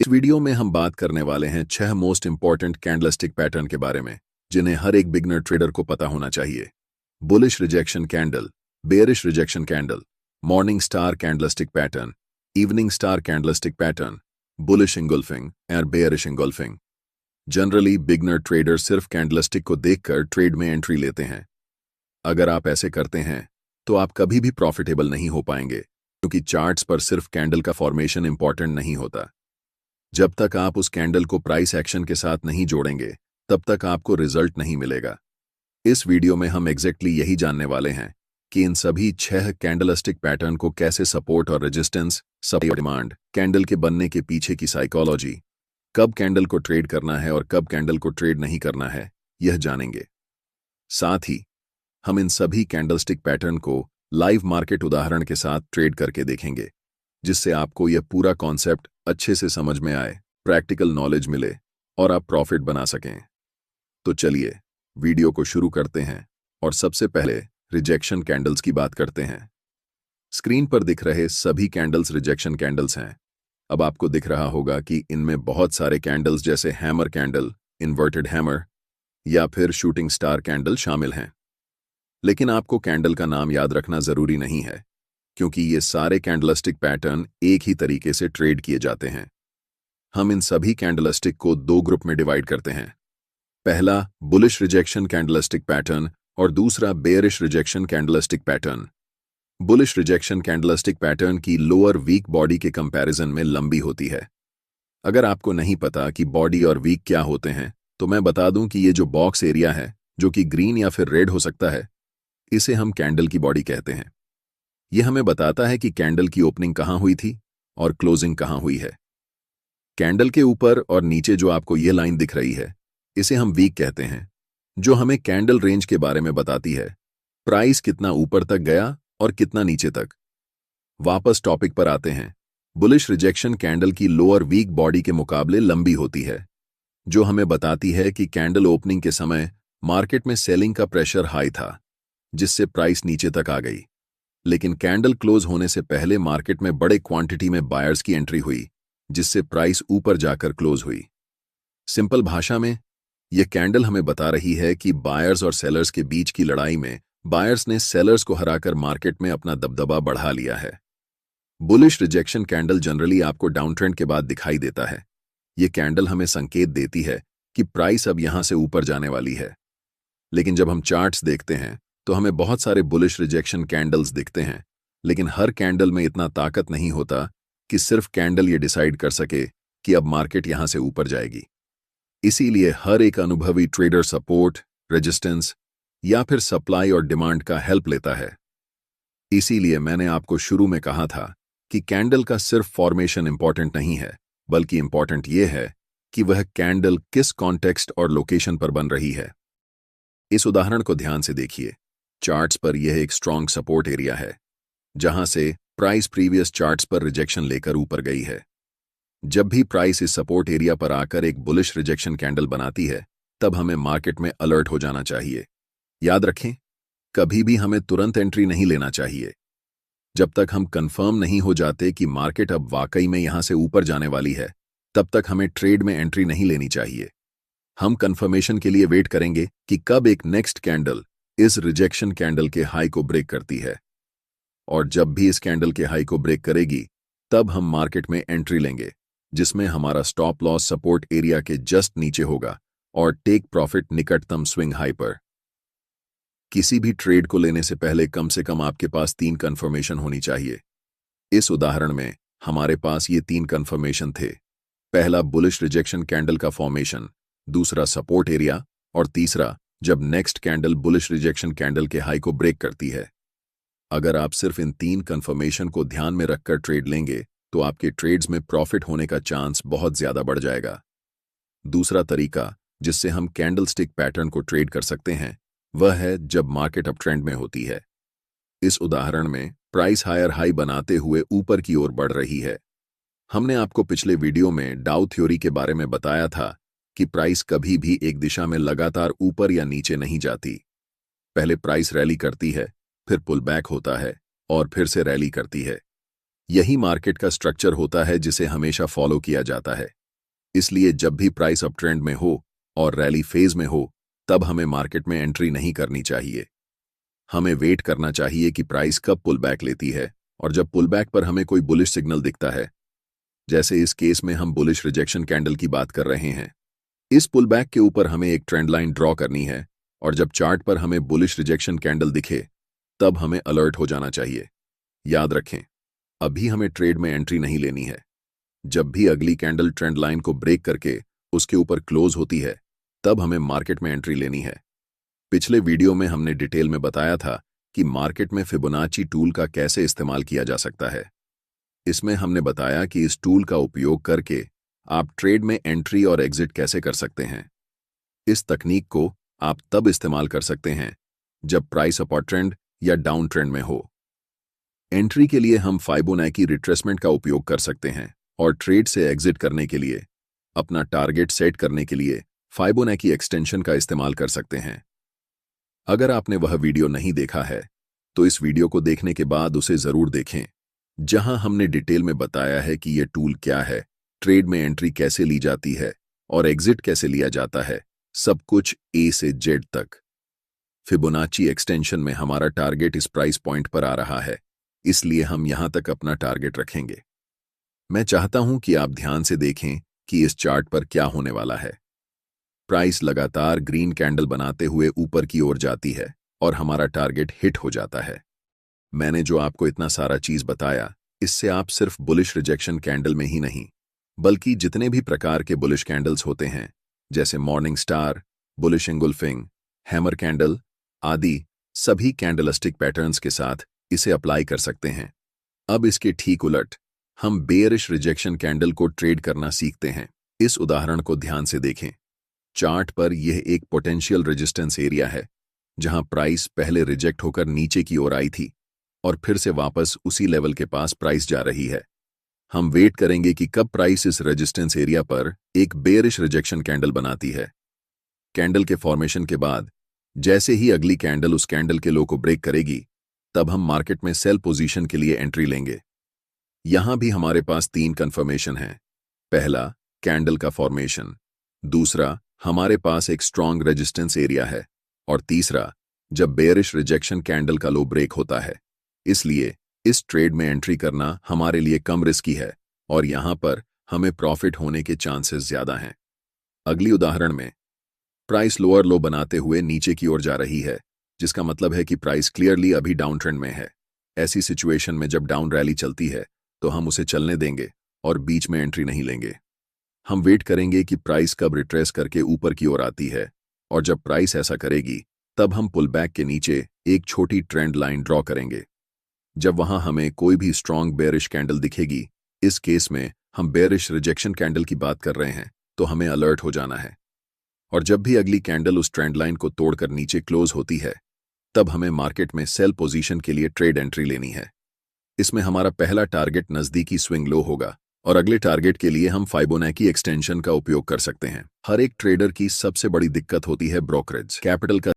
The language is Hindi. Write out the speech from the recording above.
इस वीडियो में हम बात करने वाले हैं 6 मोस्ट इंपॉर्टेंट कैंडलस्टिक पैटर्न के बारे में जिन्हें हर एक बिगनर ट्रेडर को पता होना चाहिए। Bullish rejection candle, bearish rejection candle, morning star candlestick pattern, evening star candlestick pattern, bullish engulfing और bearish engulfing. Generally beginner trader सिर्फ कैंडलस्टिक को देखकर ट्रेड में एंट्री लेते हैं। अगर आप ऐसे करते हैं तो आप कभी भी प्रॉफिटेबल नहीं हो पाएंगे, क्योंकि चार्ट्स पर सिर्फ कैंडल का फॉर्मेशन इंपॉर्टेंट नहीं होता। जब तक आप उस कैंडल को प्राइस एक्शन के साथ नहीं जोड़ेंगे तब तक आपको रिजल्ट नहीं मिलेगा। इस वीडियो में हम एग्जैक्टली यही जानने वाले हैं कि इन सभी 6 कैंडलस्टिक पैटर्न को कैसे सपोर्ट और रेजिस्टेंस, सप्लाई और डिमांड, कैंडल के बनने के पीछे की साइकोलॉजी, कब कैंडल को ट्रेड करना है और कब कैंडल को ट्रेड नहीं करना है, यह जानेंगे। साथ ही हम इन सभी कैंडलस्टिक पैटर्न को लाइव मार्केट उदाहरण के साथ ट्रेड करके देखेंगे, जिससे आपको यह पूरा कॉन्सेप्ट अच्छे से समझ में आए, प्रैक्टिकल नॉलेज मिले और आप प्रॉफिट बना सकें। तो चलिए वीडियो को शुरू करते हैं और सबसे पहले रिजेक्शन कैंडल्स की बात करते हैं। स्क्रीन पर दिख रहे सभी कैंडल्स रिजेक्शन कैंडल्स हैं। अब आपको दिख रहा होगा कि इनमें बहुत सारे कैंडल्स जैसे हैमर कैंडल, इन्वर्टेड हैमर या फिर शूटिंग स्टार कैंडल शामिल हैं। लेकिन आपको कैंडल का नाम याद रखना जरूरी नहीं है, क्योंकि ये सारे कैंडलस्टिक पैटर्न एक ही तरीके से ट्रेड किए जाते हैं। हम इन सभी कैंडलस्टिक को 2 ग्रुप में डिवाइड करते हैं। पहला बुलिश रिजेक्शन कैंडलस्टिक पैटर्न और दूसरा bearish rejection candlestick pattern. Bullish rejection candlestick pattern की लोअर वीक बॉडी के कंपैरिजन में लंबी होती है। अगर आपको नहीं पता कि बॉडी और वीक क्या होते हैं, तो मैं बता दूं कि ये जो बॉक्स एरिया है, जो कि ग्रीन या फिर रेड हो सकता है, इसे हम कैंडल की बॉडी कहते हैं। यह हमें बताता है कि कैंडल की ओपनिंग कहां हुई थी और क्लोजिंग कहां हुई है। कैंडल के ऊपर और नीचे जो आपको यह लाइन दिख रही है, इसे हम वीक कहते हैं, जो हमें कैंडल रेंज के बारे में बताती है, प्राइस कितना ऊपर तक गया और कितना नीचे तक। वापस टॉपिक पर आते हैं। बुलिश रिजेक्शन कैंडल की लोअर वीक बॉडी के मुकाबले लंबी होती है, जो हमें बताती है कि कैंडल ओपनिंग के समय मार्केट में सेलिंग का प्रेशर हाई था, जिससे प्राइस नीचे तक आ गई। लेकिन कैंडल क्लोज होने से पहले मार्केट में बड़े क्वांटिटी में बायर्स की एंट्री हुई, जिससे प्राइस ऊपर जाकर क्लोज हुई। सिंपल भाषा में यह कैंडल हमें बता रही है कि बायर्स और सेलर्स के बीच की लड़ाई में बायर्स ने सेलर्स को हराकर मार्केट में अपना दबदबा बढ़ा लिया है। बुलिश रिजेक्शन कैंडल जनरली आपको डाउन ट्रेंड के बाद दिखाई देता है। यह कैंडल हमें संकेत देती है कि प्राइस अब यहां से ऊपर जाने वाली है। लेकिन जब हम चार्ट्स देखते हैं तो हमें बहुत सारे बुलिश रिजेक्शन कैंडल्स दिखते हैं, लेकिन हर कैंडल में इतना ताकत नहीं होता कि सिर्फ कैंडल ये डिसाइड कर सके कि अब मार्केट यहां से ऊपर जाएगी। इसीलिए हर एक अनुभवी ट्रेडर सपोर्ट, रेजिस्टेंस या फिर सप्लाई और डिमांड का हेल्प लेता है। इसीलिए मैंने आपको शुरू में कहा था कि कैंडल का सिर्फ फॉर्मेशन इंपॉर्टेंट नहीं है, बल्कि इंपॉर्टेंट यह है कि वह कैंडल किस कॉन्टेक्स्ट और लोकेशन पर बन रही है। इस उदाहरण को ध्यान से देखिए। चार्ट्स पर यह एक स्ट्रॉन्ग सपोर्ट एरिया है, जहां से प्राइस प्रीवियस चार्ट्स पर रिजेक्शन लेकर ऊपर गई है। जब भी प्राइस इस सपोर्ट एरिया पर आकर एक बुलिश रिजेक्शन कैंडल बनाती है, तब हमें मार्केट में अलर्ट हो जाना चाहिए। याद रखें, कभी भी हमें तुरंत एंट्री नहीं लेना चाहिए। जब तक हम कंफर्म नहीं हो जाते कि मार्केट अब वाकई में यहां से ऊपर जाने वाली है, तब तक हमें ट्रेड में एंट्री नहीं लेनी चाहिए। हम कंफर्मेशन के लिए वेट करेंगे कि कब एक नेक्स्ट कैंडल इस रिजेक्शन कैंडल के हाई को ब्रेक करती है, और जब भी इस कैंडल के हाई को ब्रेक करेगी, तब हम मार्केट में एंट्री लेंगे, जिसमें हमारा स्टॉप लॉस सपोर्ट एरिया के जस्ट नीचे होगा और टेक प्रॉफिट निकटतम स्विंग हाई पर। किसी भी ट्रेड को लेने से पहले कम से कम आपके पास 3 कंफर्मेशन होनी चाहिए। इस उदाहरण में हमारे पास ये 3 कंफर्मेशन थे। पहला बुलिश रिजेक्शन कैंडल का फॉर्मेशन, दूसरा सपोर्ट एरिया और तीसरा जब next candle bullish rejection candle के हाई को ब्रेक करती है। अगर आप सिर्फ इन 3 कंफर्मेशन को ध्यान में रखकर ट्रेड लेंगे तो आपके ट्रेड्स में प्रॉफिट होने का चांस बहुत ज्यादा बढ़ जाएगा। दूसरा तरीका जिससे हम कैंडलस्टिक पैटर्न को ट्रेड कर सकते हैं, वह है जब मार्केट अप ट्रेंड में होती है। इस उदाहरण में प्राइस हायर हाई बनाते हुए ऊपर की ओर बढ़ रही है। हमने आपको पिछले वीडियो में डाउ थ्योरी के बारे में बताया था कि प्राइस कभी भी एक दिशा में लगातार ऊपर या नीचे नहीं जाती। पहले प्राइस रैली करती है, फिर पुल बैक होता है और फिर से रैली करती है। यही मार्केट का स्ट्रक्चर होता है जिसे हमेशा फॉलो किया जाता है। इसलिए जब भी प्राइस अप ट्रेंड में हो और रैली फेज में हो, तब हमें मार्केट में एंट्री नहीं करनी चाहिए। हमें वेट करना चाहिए कि प्राइस कब पुल बैक लेती है, और जब पुल बैक पर हमें कोई बुलिश सिग्नल दिखता है, जैसे इस केस में हम बुलिश रिजेक्शन कैंडल की बात कर रहे हैं, इस पुल बैक के ऊपर हमें एक ट्रेंड लाइन ड्रॉ करनी है, और जब चार्ट पर हमें बुलिश रिजेक्शन कैंडल दिखे, तब हमें अलर्ट हो जाना चाहिए। याद रखें, अभी हमें ट्रेड में एंट्री नहीं लेनी है। जब भी अगली कैंडल ट्रेंड लाइन को ब्रेक करके उसके ऊपर क्लोज होती है, तब हमें मार्केट में एंट्री लेनी है। पिछले वीडियो में हमने डिटेल में बताया था कि मार्केट में फिबोनाची टूल का कैसे इस्तेमाल किया जा सकता है। इसमें हमने बताया कि इस टूल का उपयोग करके आप ट्रेड में एंट्री और एग्जिट कैसे कर सकते हैं। इस तकनीक को आप तब इस्तेमाल कर सकते हैं जब प्राइस अपर ट्रेंड या डाउन ट्रेंड में हो। एंट्री के लिए हम फाइबोनाची रिट्रेसमेंट का उपयोग कर सकते हैं, और ट्रेड से एग्जिट करने के लिए, अपना टारगेट सेट करने के लिए फाइबोनाची एक्सटेंशन का इस्तेमाल कर सकते हैं। अगर आपने वह वीडियो नहीं देखा है, तो इस वीडियो को देखने के बाद उसे जरूर देखें, जहां हमने डिटेल में बताया है कि यह टूल क्या है, ट्रेड में एंट्री कैसे ली जाती है और एग्जिट कैसे लिया जाता है, सब कुछ ए से जेड तक। फिबोनाची एक्सटेंशन में हमारा टारगेट इस प्राइस पॉइंट पर आ रहा है, इसलिए हम यहां तक अपना टारगेट रखेंगे। मैं चाहता हूं कि आप ध्यान से देखें कि इस चार्ट पर क्या होने वाला है। प्राइस लगातार ग्रीन कैंडल बनाते हुए ऊपर की ओर जाती है और हमारा टारगेट हिट हो जाता है। मैंने जो आपको इतना सारा चीज बताया, इससे आप सिर्फ बुलिश रिजेक्शन कैंडल में ही नहीं, बल्कि जितने भी प्रकार के बुलिश कैंडल्स होते हैं, जैसे morning star, bullish engulfing, hammer candle आदि, सभी कैंडलस्टिक पैटर्न्स के साथ इसे अप्लाई कर सकते हैं। अब इसके ठीक उलट हम बेयरिश रिजेक्शन कैंडल को ट्रेड करना सीखते हैं। इस उदाहरण को ध्यान से देखें। चार्ट पर यह एक पोटेंशियल रेजिस्टेंस एरिया है, जहां प्राइस पहले रिजेक्ट होकर नीचे की ओर आई थी और फिर से वापस उसी लेवल के पास प्राइस जा रही है। हम वेट करेंगे कि कब प्राइस इस रेजिस्टेंस एरिया पर एक बेयरिश रिजेक्शन कैंडल बनाती है। कैंडल के फॉर्मेशन के बाद जैसे ही अगली कैंडल उस कैंडल के लो को ब्रेक करेगी, तब हम मार्केट में सेल पोजीशन के लिए एंट्री लेंगे। यहां भी हमारे पास 3 कंफर्मेशन हैं। पहला, कैंडल का फॉर्मेशन। दूसरा, हमारे पास एक स्ट्रॉन्ग रेजिस्टेंस एरिया है। और तीसरा, जब बेयरिश रिजेक्शन कैंडल का लो ब्रेक होता है। इसलिए इस ट्रेड में एंट्री करना हमारे लिए कम रिस्की है, और यहां पर हमें प्रॉफिट होने के चांसेस ज्यादा हैं। अगली उदाहरण में प्राइस लोअर लो बनाते हुए नीचे की ओर जा रही है, जिसका मतलब है कि प्राइस क्लियरली अभी डाउन ट्रेंड में है। ऐसी सिचुएशन में जब डाउन रैली चलती है, तो हम उसे चलने देंगे और बीच में एंट्री नहीं लेंगे। हम वेट करेंगे कि प्राइस कब रिट्रेस करके ऊपर की ओर आती है, और जब प्राइस ऐसा करेगी, तब हम पुल बैक के नीचे एक छोटी ट्रेंड लाइन ड्रॉ करेंगे। जब वहां हमें कोई भी स्ट्रॉन्ग बेयरिश कैंडल दिखेगी, इस केस में हम बेयरिश रिजेक्शन कैंडल की बात कर रहे हैं, तो हमें अलर्ट हो जाना है। और जब भी अगली कैंडल उस ट्रेंड लाइन को तोड़कर नीचे क्लोज होती है, तब हमें मार्केट में सेल पोजीशन के लिए ट्रेड एंट्री लेनी है। इसमें हमारा पहला टारगेट नजदीकी स्विंग लो होगा, और अगले टारगेट के लिए हम फाइबोनाची एक्सटेंशन का उपयोग कर सकते हैं। हर एक ट्रेडर की सबसे बड़ी दिक्कत होती है ब्रोकरेज कैपिटल का